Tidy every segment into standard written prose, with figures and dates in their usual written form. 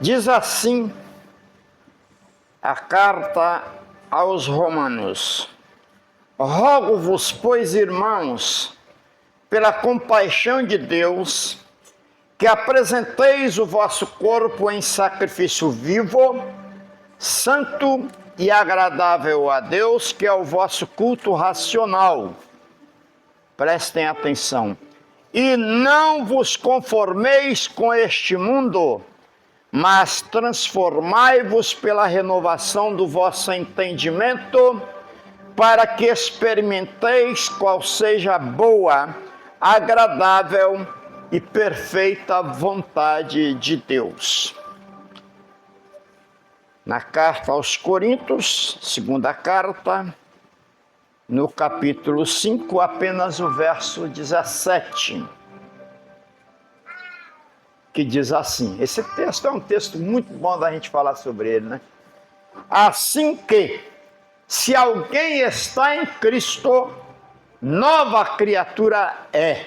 Diz assim a carta aos Romanos: rogo-vos, pois, irmãos, pela compaixão de Deus, que apresenteis o vosso corpo em sacrifício vivo, santo e agradável a Deus, que é o vosso culto racional. Prestem atenção. E não vos conformeis com este mundo, mas transformai-vos pela renovação do vosso entendimento, para que experimenteis qual seja a boa, agradável e perfeita vontade de Deus. Na carta aos Coríntios, segunda carta, no capítulo 5, apenas o verso 17, que diz assim, esse texto é um texto muito bom da gente falar sobre ele, né? Assim que, se alguém está em Cristo, nova criatura é.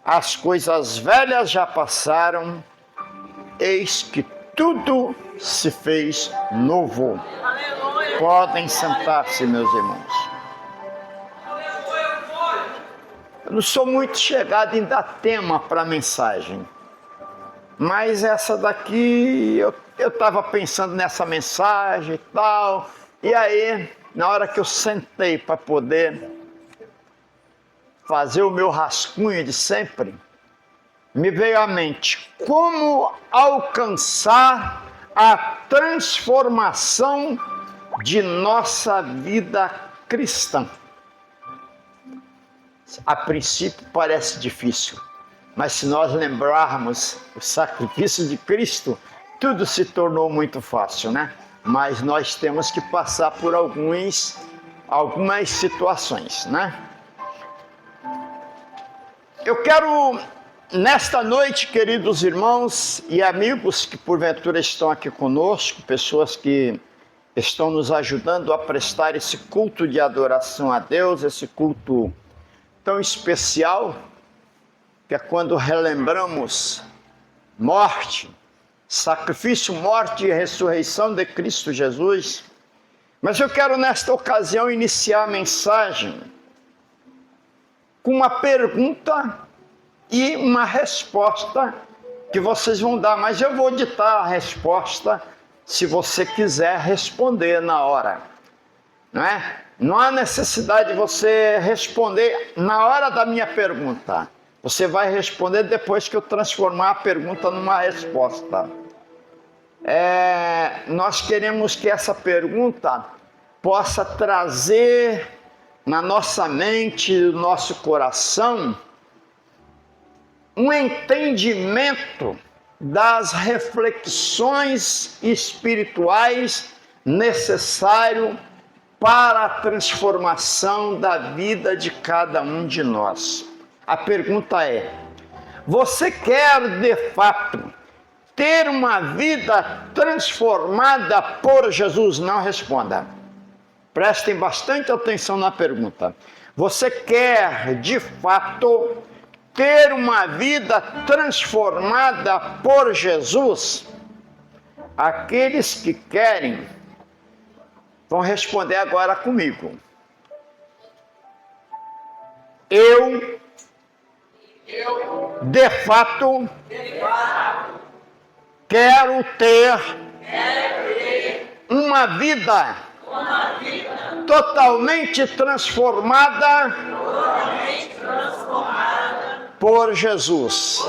As coisas velhas já passaram, eis que tudo se fez novo. Aleluia. Podem sentar-se, meus irmãos. Eu não sou muito chegado em dar tema para a mensagem, mas essa daqui, eu estava pensando nessa mensagem e tal, e aí, na hora que eu sentei para poder fazer o meu rascunho de sempre, me veio à mente como alcançar a transformação de nossa vida cristã. A princípio parece difícil, mas se nós lembrarmos o sacrifício de Cristo, tudo se tornou muito fácil, né? Mas nós temos que passar por algumas situações, né? Eu quero, nesta noite, queridos irmãos e amigos que porventura estão aqui conosco, pessoas que estão nos ajudando a prestar esse culto de adoração a Deus, esse culto tão especial, que é quando relembramos morte, sacrifício, morte e ressurreição de Cristo Jesus. Mas eu quero nesta ocasião iniciar a mensagem com uma pergunta e uma resposta que vocês vão dar, mas eu vou ditar a resposta se você quiser responder na hora, não é? Não há necessidade de você responder na hora da minha pergunta. Você vai responder depois que eu transformar a pergunta numa resposta. Nós queremos que essa pergunta possa trazer na nossa mente, no nosso coração, um entendimento das reflexões espirituais necessário para a transformação da vida de cada um de nós. A pergunta é: você quer de fato ter uma vida transformada por Jesus? Não responda. Prestem bastante atenção na pergunta. Você quer de fato ter uma vida transformada por Jesus? Aqueles que querem vão responder agora comigo. Eu de fato quero ter uma vida totalmente transformada por Jesus.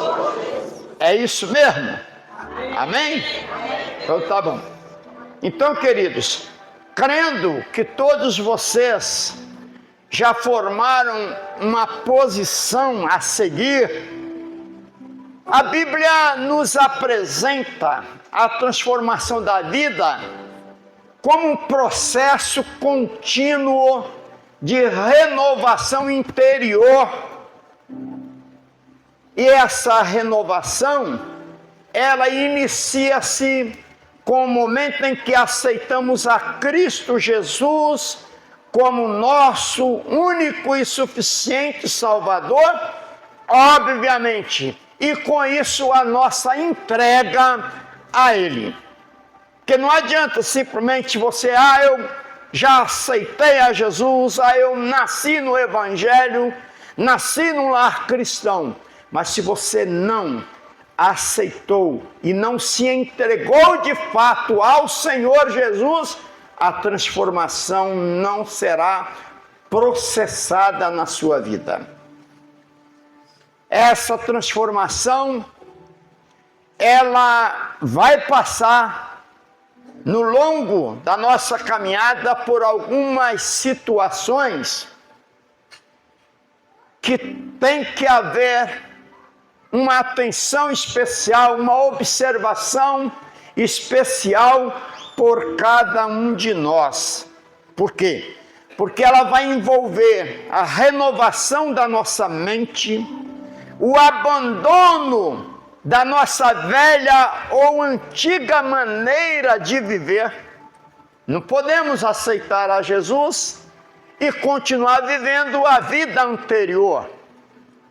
É isso mesmo? Amém? Então tá bom. Então, queridos, crendo que todos vocês já formaram uma posição a seguir, a Bíblia nos apresenta a transformação da vida como um processo contínuo de renovação interior. E essa renovação, ela inicia-se com o momento em que aceitamos a Cristo Jesus como nosso único e suficiente Salvador, obviamente, e com isso a nossa entrega a Ele. Porque não adianta simplesmente você, eu já aceitei a Jesus, eu nasci no Evangelho, nasci num lar cristão. Mas se você não aceitou e não se entregou de fato ao Senhor Jesus, a transformação não será processada na sua vida. Essa transformação, ela vai passar no longo da nossa caminhada por algumas situações que tem que haver uma atenção especial, uma observação especial por cada um de nós. Por quê? Porque ela vai envolver a renovação da nossa mente, o abandono da nossa velha ou antiga maneira de viver. Não podemos aceitar a Jesus e continuar vivendo a vida anterior.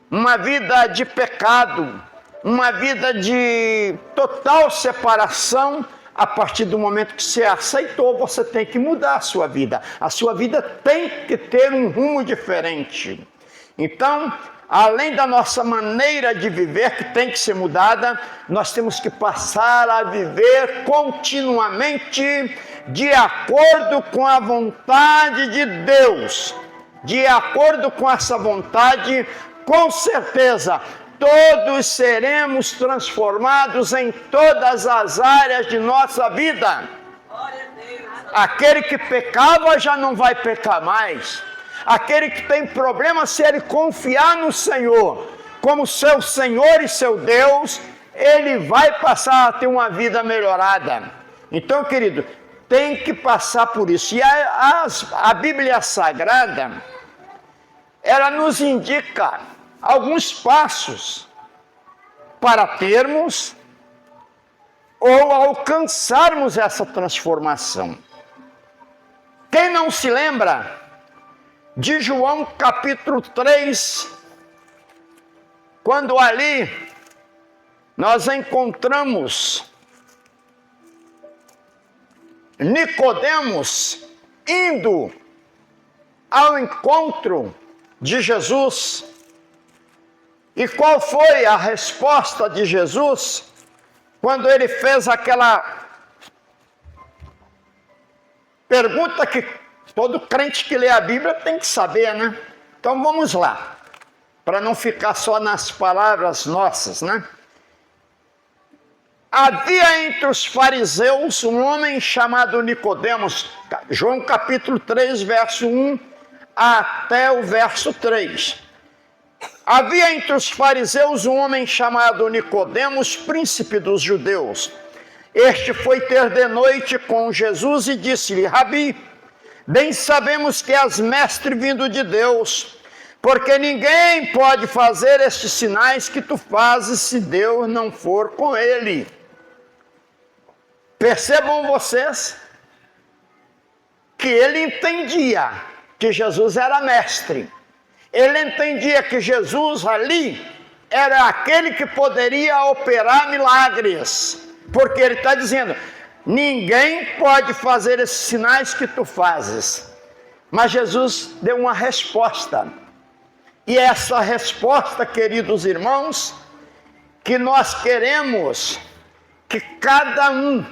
Uma vida de pecado, uma vida de total separação. A partir do momento que você aceitou, você tem que mudar a sua vida. A sua vida tem que ter um rumo diferente. Então, além da nossa maneira de viver, que tem que ser mudada, nós temos que passar a viver continuamente de acordo com a vontade de Deus. De acordo com essa vontade, com certeza, todos seremos transformados em todas as áreas de nossa vida. Aquele que pecava já não vai pecar mais. Aquele que tem problema, se ele confiar no Senhor como seu Senhor e seu Deus, ele vai passar a ter uma vida melhorada. Então, querido, tem que passar por isso. E a Bíblia Sagrada, ela nos indica alguns passos para termos ou alcançarmos essa transformação. Quem não se lembra de João capítulo 3, quando ali nós encontramos Nicodemos indo ao encontro de Jesus. E qual foi a resposta de Jesus quando ele fez aquela pergunta que todo crente que lê a Bíblia tem que saber, né? Então vamos lá, para não ficar só nas palavras nossas, né? Havia entre os fariseus um homem chamado Nicodemos, João capítulo 3, verso 1 até o verso 3. Havia entre os fariseus um homem chamado Nicodemos, príncipe dos judeus. Este foi ter de noite com Jesus e disse-lhe: Rabi, bem sabemos que és mestre vindo de Deus, porque ninguém pode fazer estes sinais que tu fazes se Deus não for com ele. Percebam vocês que ele entendia que Jesus era mestre. Ele entendia que Jesus ali era aquele que poderia operar milagres. Porque ele está dizendo, ninguém pode fazer esses sinais que tu fazes. Mas Jesus deu uma resposta. E essa resposta, queridos irmãos, que nós queremos que cada um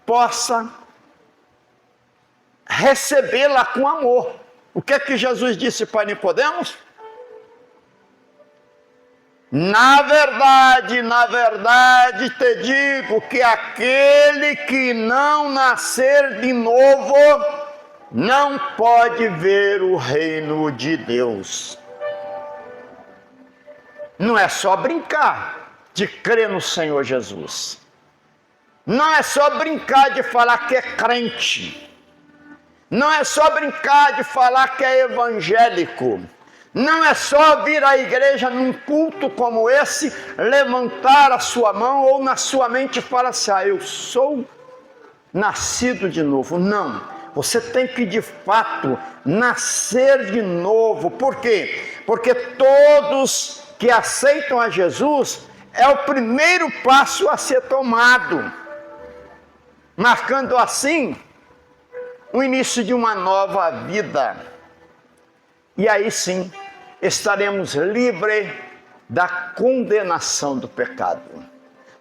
possa recebê-la com amor. O que é que Jesus disse para Nicodemos? Na verdade te digo que aquele que não nascer de novo não pode ver o reino de Deus. Não é só brincar de crer no Senhor Jesus. Não é só brincar de falar que é crente. Não é só brincar de falar que é evangélico. Não é só vir à igreja num culto como esse, levantar a sua mão ou na sua mente falar assim, eu sou nascido de novo. Não, você tem que de fato nascer de novo. Por quê? Porque todos que aceitam a Jesus, é o primeiro passo a ser tomado. marcando assim o início de uma nova vida. E aí sim, estaremos livres da condenação do pecado.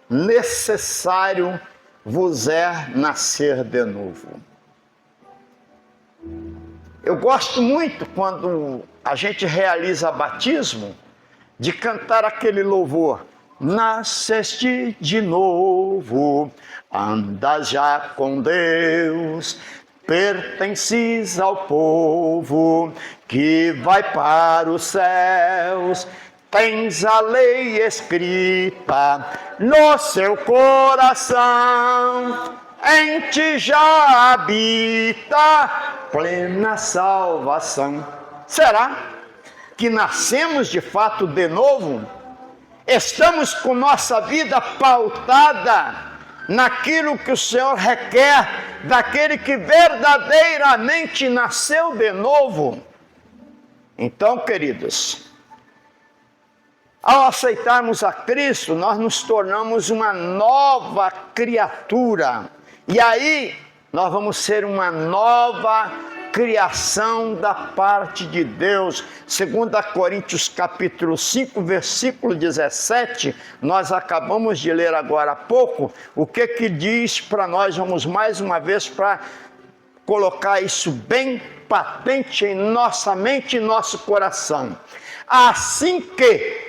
Necessário vos é nascer de novo. Eu gosto muito quando a gente realiza batismo, de cantar aquele louvor. Nasceste de novo, andas já com Deus, pertences ao povo que vai para os céus. Tens a lei escrita no seu coração, em ti já habita plena salvação. Será que nascemos de fato de novo? Estamos com nossa vida pautada naquilo que o Senhor requer daquele que verdadeiramente nasceu de novo? Então, queridos, ao aceitarmos a Cristo, nós nos tornamos uma nova criatura. E aí, nós vamos ser uma nova criação da parte de Deus. 2 Coríntios capítulo 5, versículo 17, nós acabamos de ler agora há pouco. O que diz para nós? Vamos mais uma vez para colocar isso bem patente em nossa mente e nosso coração. Assim que,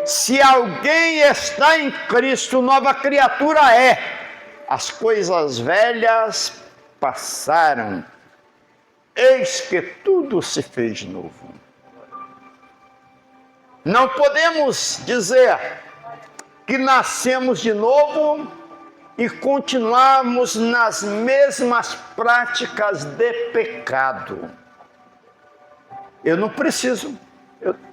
se alguém está em Cristo, nova criatura é. As coisas velhas passaram, eis que tudo se fez novo. Não podemos dizer que nascemos de novo e continuarmos nas mesmas práticas de pecado. Eu não preciso.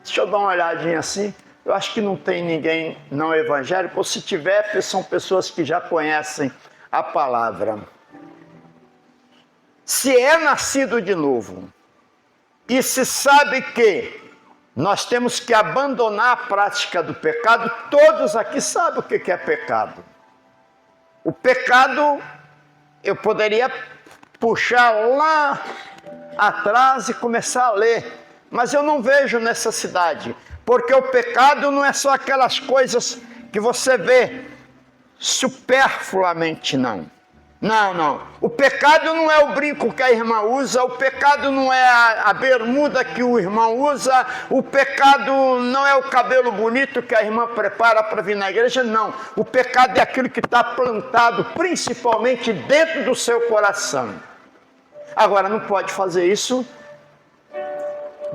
Deixa eu dar uma olhadinha assim. Eu acho que não tem ninguém não evangélico, ou se tiver, são pessoas que já conhecem a palavra. Se é nascido de novo, e se sabe que nós temos que abandonar a prática do pecado, todos aqui sabem o que é pecado. O pecado, eu poderia puxar lá atrás e começar a ler, mas eu não vejo necessidade. Porque o pecado não é só aquelas coisas que você vê supérfluamente, não. Não. O pecado não é o brinco que a irmã usa, o pecado não é a bermuda que o irmão usa, o pecado não é o cabelo bonito que a irmã prepara para vir na igreja, não. O pecado é aquilo que está plantado principalmente dentro do seu coração. Agora, não pode fazer isso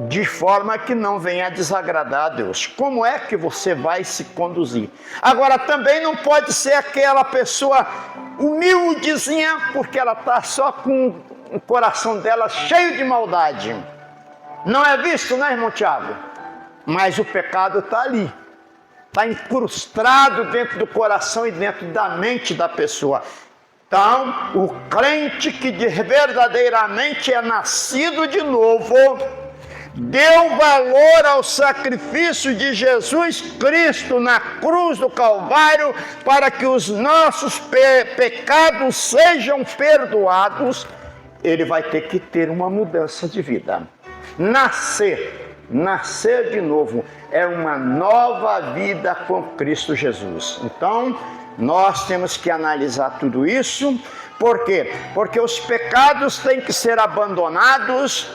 de forma que não venha a desagradar a Deus. Como é que você vai se conduzir? Agora, também não pode ser aquela pessoa humildezinha, porque ela está só com o coração dela cheio de maldade. Não é visto, né, irmão Tiago? Mas o pecado está ali. Está incrustado dentro do coração e dentro da mente da pessoa. Então, o crente que verdadeiramente é nascido de novo, deu valor ao sacrifício de Jesus Cristo na cruz do Calvário para que os nossos pecados sejam perdoados, ele vai ter que ter uma mudança de vida. Nascer de novo é uma nova vida com Cristo Jesus. Então, nós temos que analisar tudo isso. Por quê? Porque os pecados têm que ser abandonados.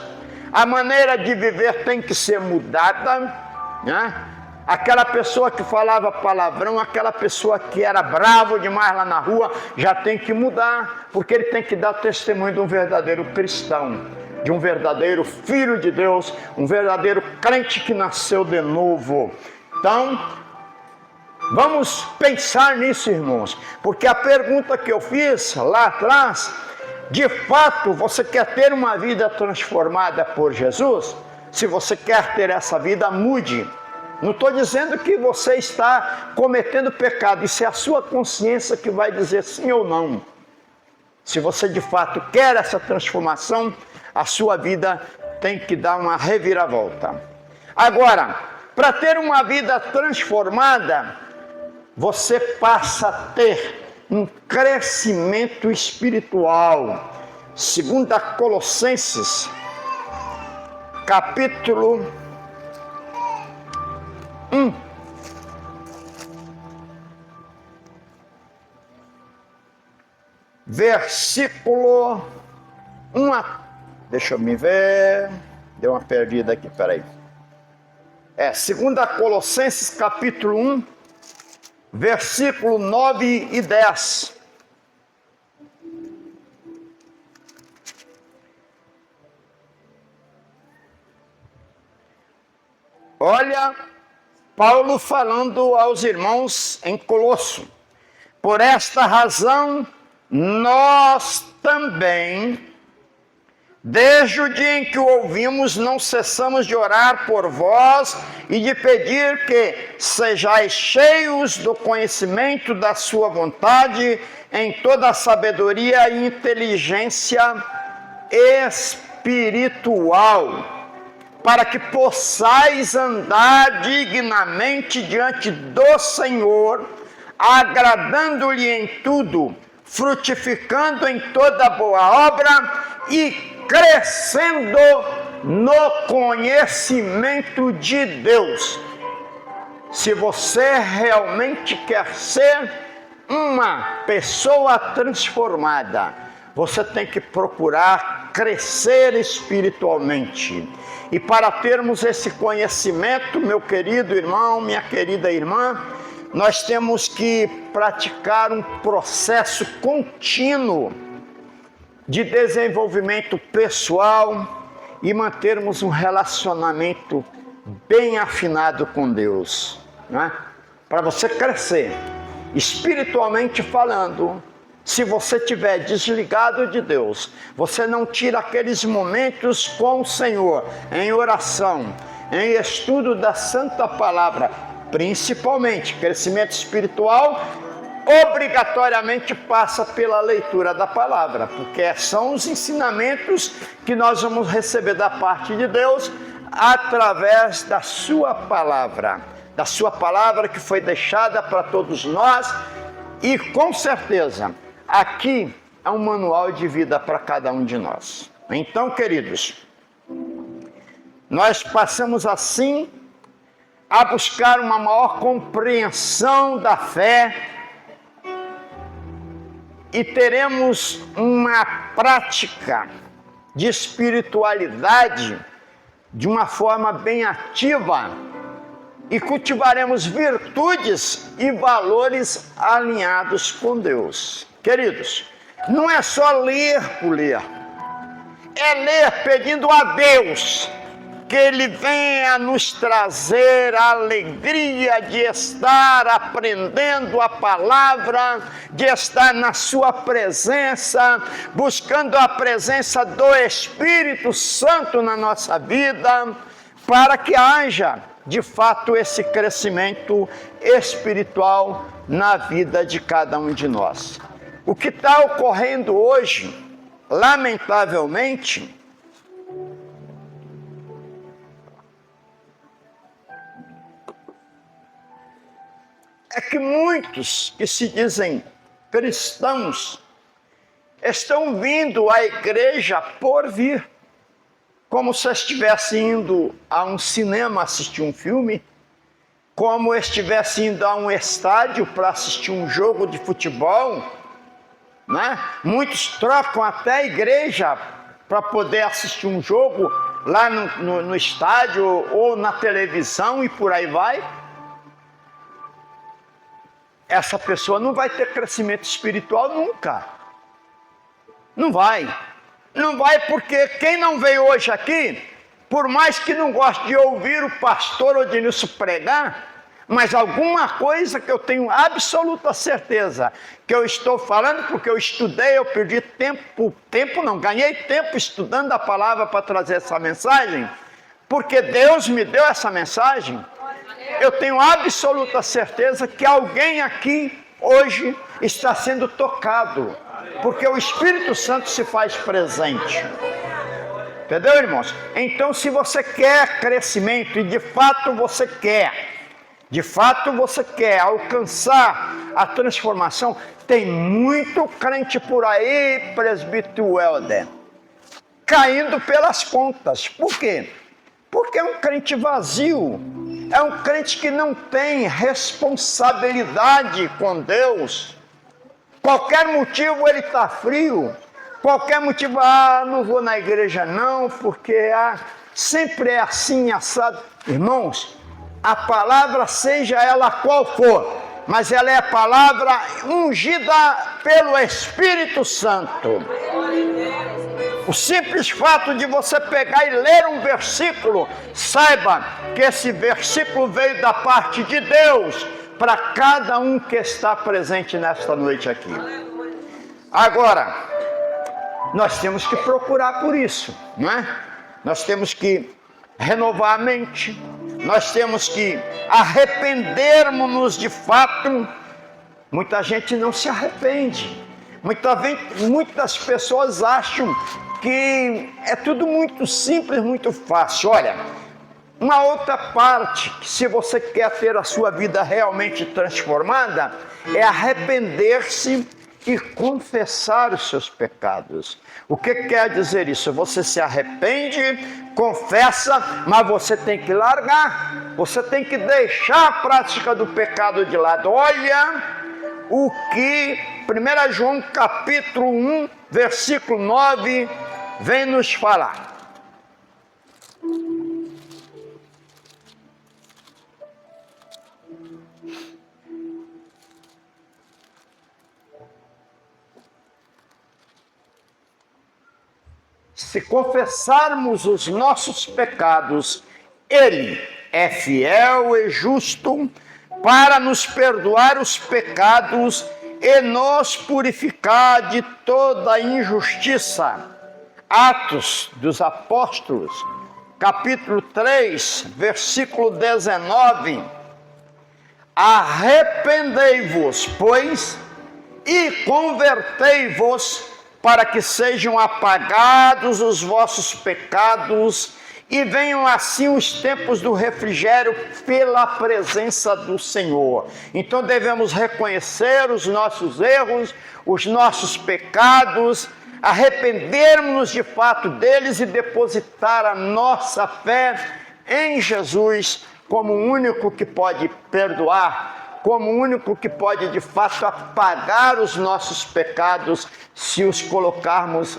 A maneira de viver tem que ser mudada, né? Aquela pessoa que falava palavrão, aquela pessoa que era bravo demais lá na rua, já tem que mudar, porque ele tem que dar testemunho de um verdadeiro cristão, de um verdadeiro filho de Deus, um verdadeiro crente que nasceu de novo. Então, vamos pensar nisso, irmãos, porque a pergunta que eu fiz lá atrás, de fato, você quer ter uma vida transformada por Jesus? Se você quer ter essa vida, mude. Não estou dizendo que você está cometendo pecado. Isso é a sua consciência que vai dizer sim ou não. Se você de fato quer essa transformação, a sua vida tem que dar uma reviravolta. Agora, para ter uma vida transformada, você passa a ter um crescimento espiritual. 2 Colossenses, capítulo 1. Versículo 1. Deixa eu me ver. Deu uma perdida aqui, peraí. 2 Colossenses, capítulo 1, versículo 9 e 10. Olha, Paulo falando aos irmãos em Colosso. Por esta razão, nós também, desde o dia em que o ouvimos, não cessamos de orar por vós e de pedir que sejais cheios do conhecimento da sua vontade, em toda a sabedoria e inteligência espiritual, para que possais andar dignamente diante do Senhor, agradando-lhe em tudo, frutificando em toda boa obra e crescendo no conhecimento de Deus. Se você realmente quer ser uma pessoa transformada, você tem que procurar crescer espiritualmente. E para termos esse conhecimento, meu querido irmão, minha querida irmã, nós temos que praticar um processo contínuo de desenvolvimento pessoal e mantermos um relacionamento bem afinado com Deus, né? Para você crescer, espiritualmente falando. Se você estiver desligado de Deus, você não tira aqueles momentos com o Senhor, em oração, em estudo da Santa Palavra, principalmente crescimento espiritual, obrigatoriamente passa pela leitura da palavra, porque são os ensinamentos que nós vamos receber da parte de Deus através da sua palavra que foi deixada para todos nós. E com certeza aqui é um manual de vida para cada um de nós. Então, queridos, nós passamos assim a buscar uma maior compreensão da fé e teremos uma prática de espiritualidade de uma forma bem ativa e cultivaremos virtudes e valores alinhados com Deus. Queridos, não é só ler por ler, é ler pedindo a Deus que Ele venha nos trazer a alegria de estar aprendendo a palavra, de estar na sua presença, buscando a presença do Espírito Santo na nossa vida, para que haja de fato esse crescimento espiritual na vida de cada um de nós. O que está ocorrendo hoje, lamentavelmente, é que muitos que se dizem cristãos estão vindo à igreja por vir, como se estivesse indo a um cinema assistir um filme, como estivesse indo a um estádio para assistir um jogo de futebol, né? Muitos trocam até a igreja para poder assistir um jogo lá no estádio ou na televisão e por aí vai. Essa pessoa não vai ter crescimento espiritual nunca. Não vai. Não vai, porque quem não veio hoje aqui, por mais que não goste de ouvir o pastor Odilson pregar, mas alguma coisa que eu tenho absoluta certeza que eu estou falando, porque eu estudei, eu perdi ganhei tempo estudando a palavra para trazer essa mensagem, porque Deus me deu essa mensagem. Eu tenho absoluta certeza que alguém aqui hoje está sendo tocado, porque o Espírito Santo se faz presente. Entendeu, irmãos? Então, se você quer crescimento, e de fato você quer, de fato você quer alcançar a transformação, tem muito crente por aí, presbítero Helder, caindo pelas pontas. Por quê? Porque é um crente vazio, é um crente que não tem responsabilidade com Deus. Qualquer motivo ele está frio, qualquer motivo, não vou na igreja não, porque sempre é assim, assado. Irmãos, a palavra, seja ela qual for, mas ela é a palavra ungida pelo Espírito Santo. O simples fato de você pegar e ler um versículo, saiba que esse versículo veio da parte de Deus para cada um que está presente nesta noite aqui. Agora, nós temos que procurar por isso, não é? Nós temos que renovar a mente, nós temos que arrependermos-nos de fato. Muita gente não se arrepende. Muitas pessoas acham que é tudo muito simples, muito fácil. Olha, uma outra parte, que se você quer ter a sua vida realmente transformada, é arrepender-se e confessar os seus pecados. O que quer dizer isso? Você se arrepende, confessa, mas você tem que largar, você tem que deixar a prática do pecado de lado. Olha o que 1 João capítulo 1, versículo 9, vem nos falar. Se confessarmos os nossos pecados, Ele é fiel e justo para nos perdoar os pecados e nos purificar de toda injustiça. Atos dos Apóstolos, capítulo 3, versículo 19. Arrependei-vos, pois, e convertei-vos, para que sejam apagados os vossos pecados e venham assim os tempos do refrigério pela presença do Senhor. Então devemos reconhecer os nossos erros, os nossos pecados, arrependermos-nos de fato deles e depositar a nossa fé em Jesus como o único que pode perdoar, como o único que pode de fato apagar os nossos pecados, se os colocarmos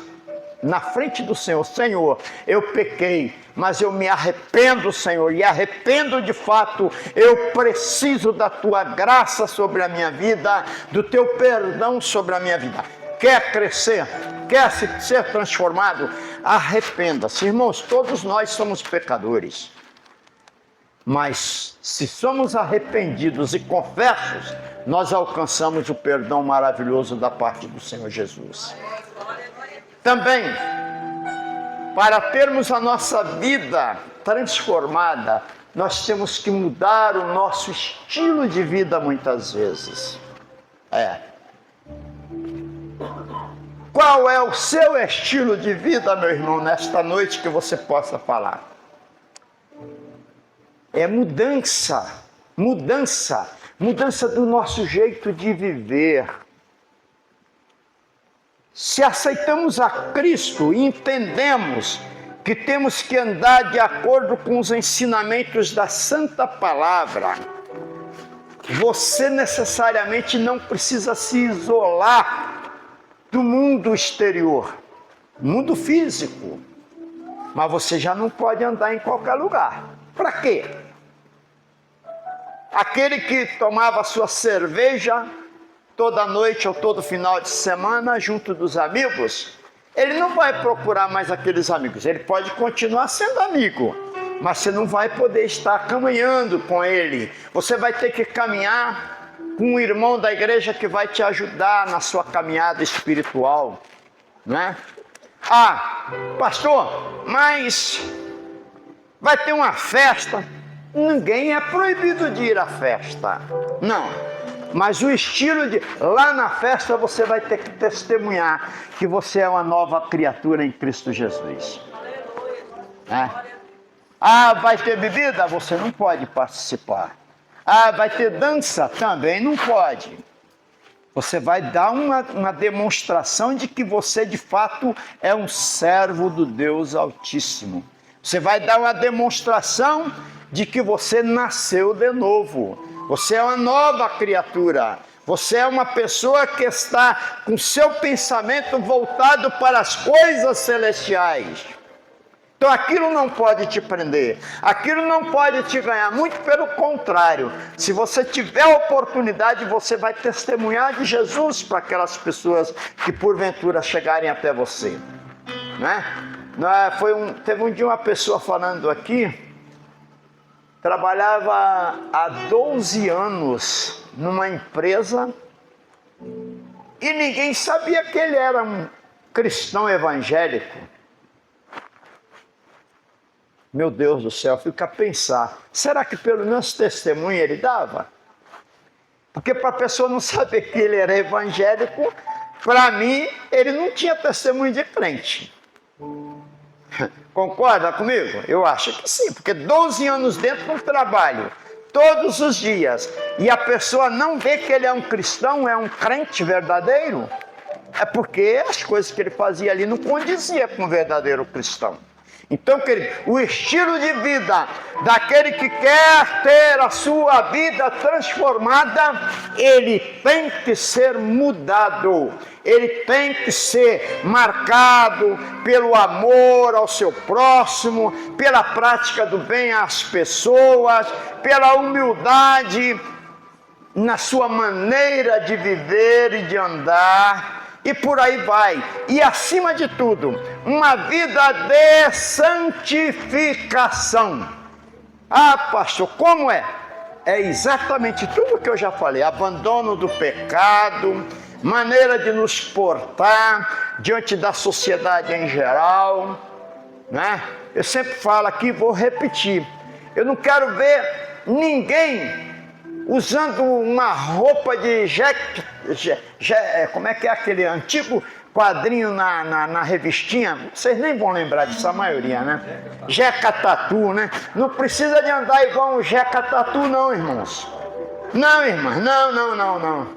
na frente do Senhor. Senhor, eu pequei, mas eu me arrependo, Senhor, e arrependo de fato. Eu preciso da Tua graça sobre a minha vida, do Teu perdão sobre a minha vida. Quer crescer? Quer ser transformado? Arrependa-se. Irmãos, todos nós somos pecadores. Mas se somos arrependidos e confessos, nós alcançamos o perdão maravilhoso da parte do Senhor Jesus. Também, para termos a nossa vida transformada, nós temos que mudar o nosso estilo de vida muitas vezes. Qual é o seu estilo de vida, meu irmão, nesta noite que você possa falar? É mudança do nosso jeito de viver. Se aceitamos a Cristo e entendemos que temos que andar de acordo com os ensinamentos da Santa Palavra, você necessariamente não precisa se isolar do mundo exterior, mundo físico, mas você já não pode andar em qualquer lugar. Para quê? Aquele que tomava sua cerveja toda noite ou todo final de semana junto dos amigos, ele não vai procurar mais aqueles amigos. Ele pode continuar sendo amigo, mas você não vai poder estar caminhando com ele. Você vai ter que caminhar com um irmão da igreja que vai te ajudar na sua caminhada espiritual, né? Pastor, mas vai ter uma festa. Ninguém é proibido de ir à festa, não. Mas o estilo de... Lá na festa você vai ter que testemunhar que você é uma nova criatura em Cristo Jesus. Vai ter bebida? Você não pode participar. Ah, vai ter dança? Também não pode. Você vai dar uma demonstração de que você de fato é um servo do Deus Altíssimo. Você vai dar uma demonstração de que você nasceu de novo. Você é uma nova criatura. Você é uma pessoa que está com seu pensamento voltado para as coisas celestiais. Então aquilo não pode te prender, aquilo não pode te ganhar, muito pelo contrário. Se você tiver a oportunidade, você vai testemunhar de Jesus para aquelas pessoas que porventura chegarem até você, né? Teve um dia uma pessoa falando aqui, trabalhava há 12 anos numa empresa e ninguém sabia que ele era um cristão evangélico. Meu Deus do céu, fica a pensar, será que pelo menos testemunho ele dava? Porque para a pessoa não saber que ele era evangélico, para mim, ele não tinha testemunho de crente. Concorda comigo? Eu acho que sim, porque 12 anos dentro do trabalho, todos os dias, e a pessoa não vê que ele é um cristão, é um crente verdadeiro, é porque as coisas que ele fazia ali não condizia com o verdadeiro cristão. Então, querido, o estilo de vida daquele que quer ter a sua vida transformada, ele tem que ser mudado, ele tem que ser marcado pelo amor ao seu próximo, pela prática do bem às pessoas, pela humildade na sua maneira de viver e de andar. E por aí vai. E acima de tudo, uma vida de santificação. Ah, pastor, como é? É exatamente tudo que eu já falei. Abandono do pecado, maneira de nos portar diante da sociedade em geral, né? Eu sempre falo aqui, vou repetir. Eu não quero ver ninguém usando uma roupa de como é que é aquele antigo quadrinho na revistinha? Vocês nem vão lembrar disso, a maioria, né? Jeca Tatu, né? Não precisa de andar igual um Jeca Tatu, não, irmãos. Não, irmãs, não.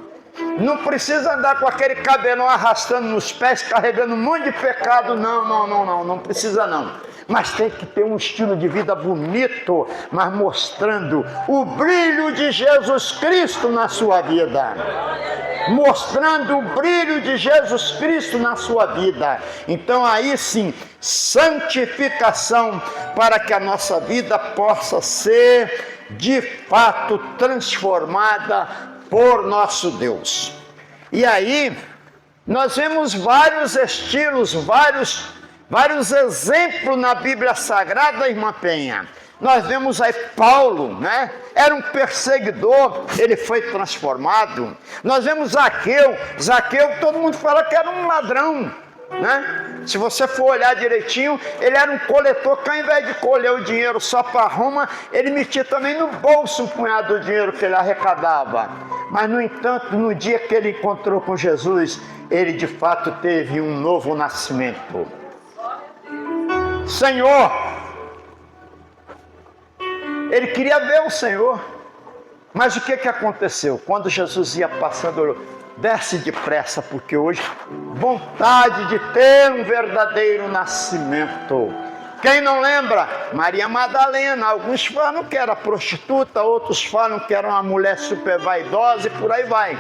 Não precisa andar com aquele cabelão arrastando nos pés, carregando um monte de pecado, não precisa não. Mas tem que ter um estilo de vida bonito, mas mostrando o brilho de Jesus Cristo na sua vida. Mostrando o brilho de Jesus Cristo na sua vida. Então aí sim, santificação para que a nossa vida possa ser de fato transformada por nosso Deus. E aí, nós vemos vários estilos, vários exemplos na Bíblia Sagrada, irmã Penha. Nós vemos aí Paulo, né? Era um perseguidor, ele foi transformado. Nós vemos Zaqueu, todo mundo fala que era um ladrão, né? Se você for olhar direitinho, ele era um coletor que ao invés de colher o dinheiro só para Roma, ele metia também no bolso um punhado do dinheiro que ele arrecadava. Mas no entanto, no dia que ele encontrou com Jesus, ele de fato teve um novo nascimento. Senhor, ele queria ver o Senhor, mas o que aconteceu? Quando Jesus ia passando, desce depressa, porque hoje, vontade de ter um verdadeiro nascimento. Quem não lembra? Maria Madalena, alguns falam que era prostituta, outros falam que era uma mulher super vaidosa e por aí vai.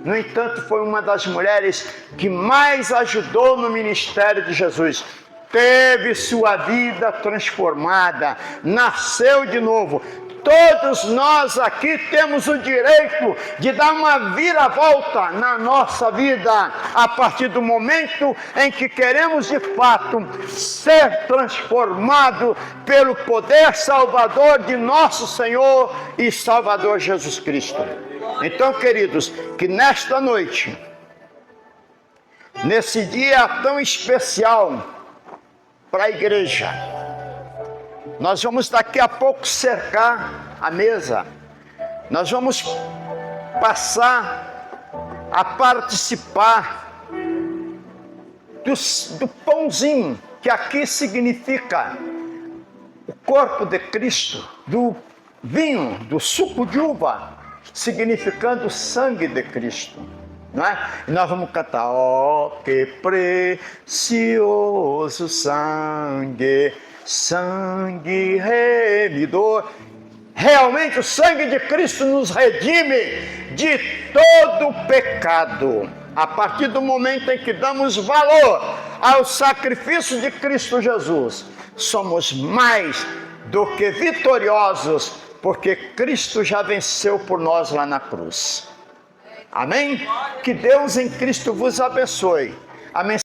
No entanto, foi uma das mulheres que mais ajudou no ministério de Jesus. Teve sua vida transformada, nasceu de novo. Todos nós aqui temos o direito de dar uma viravolta na nossa vida a partir do momento em que queremos de fato ser transformado pelo poder salvador de nosso Senhor e Salvador Jesus Cristo. Então, queridos, que nesta noite, nesse dia tão especial para a igreja, nós vamos daqui a pouco cercar a mesa, nós vamos passar a participar do pãozinho, que aqui significa o corpo de Cristo, do vinho, do suco de uva, significando o sangue de Cristo. Não é? E nós vamos cantar: ó, que precioso sangue, sangue remidor. Realmente o sangue de Cristo nos redime de todo pecado. A partir do momento em que damos valor ao sacrifício de Cristo Jesus, somos mais do que vitoriosos, porque Cristo já venceu por nós lá na cruz. Amém? Que Deus em Cristo vos abençoe. Amém.